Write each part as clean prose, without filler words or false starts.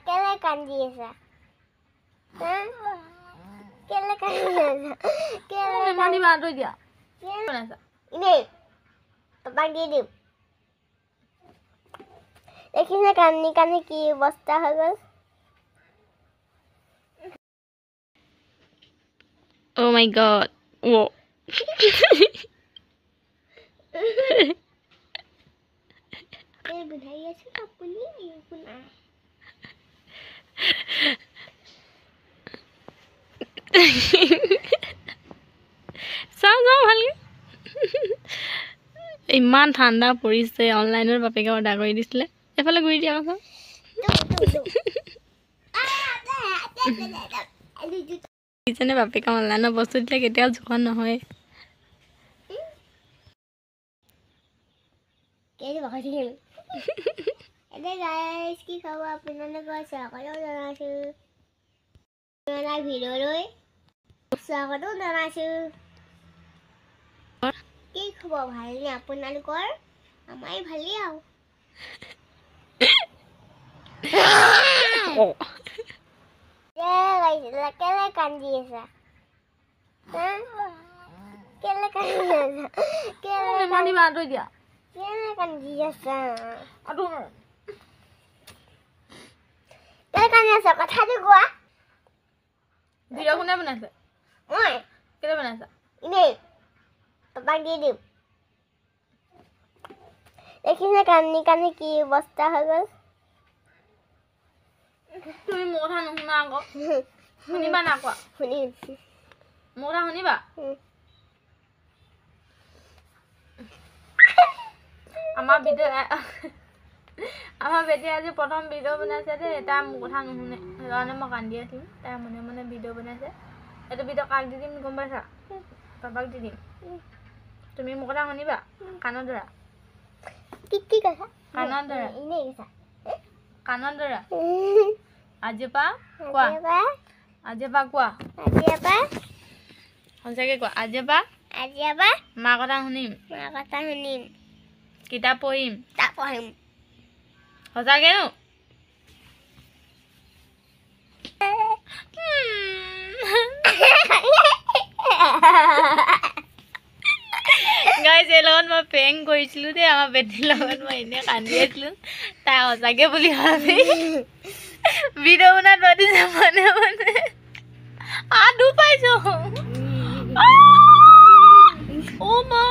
কেলে কান্দি আছা কেলে কান্দি আছা কেলে মানি বাঁধ দিয়া এনেই তোমাক দি দিম দেখিছে কান্দি কান্দি কি অৱস্থা হৈ গ'ল Oh my god. Whoa. এই বুধাই আছে আপুনি কোনা চাও ভালকে ইমান ঠাণ্ডা পৰিছে অনলাইনৰ বাপেকে অৰ্ডাৰ কৰি দিছিলে এফালে ঘূৰি দিয়া কথা কিজনে বাপেকে অনলাইনৰ বস্তু দিলে কেতিয়াও জোখা নহয় কেলে বকিছিল এনে গাইস কি খবৰ আপোনালোকৰ সকলোকে জনাইছো আপোনাৰ ভিডিঅ'লৈ স্বাগতম জনাইছো কি খবৰ ভালনে আপোনালোকৰ আমাৰ ভালেই আৰু কেলে কান্দি আছা কেলে কান্দি আছা কেলে মানি বাঁধ দিয়া কেলে কান্দি আছা কেলে কান্দি আছা কথাটো কোৱা ভিডিঅ' কোনে বনাইছে মই কেলে বনাইছা এনেই তোমাক দি দিম দেখিছে কান্দি কান্দি কি অৱস্থা হৈ গ'ল তুমি মোৰ কথা নুশুনা আকৌ শুনিবা না কোৱা শুনিম মোৰ কথা শুনিবা আমাৰ বেটিয়ে আজি প্ৰথম ভিডিঅ' বনাইছে দেই তাই মোৰ কথা নুশুনে সেইকাৰণে মই কান্দি আছিলোঁ তাই মনে মনে ভিডিঅ' বনাইছে এইটো ভিডিঅ' কাক দি দিম গম পাইছা পাপাক দি দিম তুমি মোৰ কথা শুনিবা কাণত ধৰা কি কৈছা কাণত ধৰা এনেই কৈছা কাণত ধৰা আজিৰ পৰা কোৱা আজিৰ পৰা কোৱা সঁচাকৈ কোৱা আজিৰ পৰা মাৰ কথা শুনিম কিতাপ পঢ়িম সঁচাকৈ নো গাইছ এই লগত মই প্ৰেংক কৰিছিলোঁ দেই আমাৰ বেটীৰ লগত মই এনেই কান্দি আছিলোঁ তাই সঁচাকৈ বুলি ভাবি ভিডিঅ' বনাই থৈ দিছে মনে মনে আদু পাইছোঁ অ' মা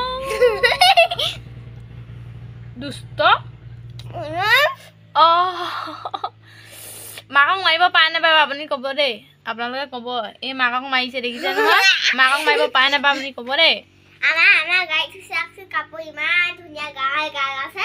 দুষ্ট মাকক মাৰিব পাৰে নাপায় আপুনি ক'ব দেই আপোনালোকে ক'ব এই মাকক মাৰিছে দেখিছে নহয় মাকক মাৰিব পাৰে নাপায় আপুনি ক'ব দেই আমাৰ গাইটো চাকচোন কাপোৰ ইমান ধুনীয়া গাই আছে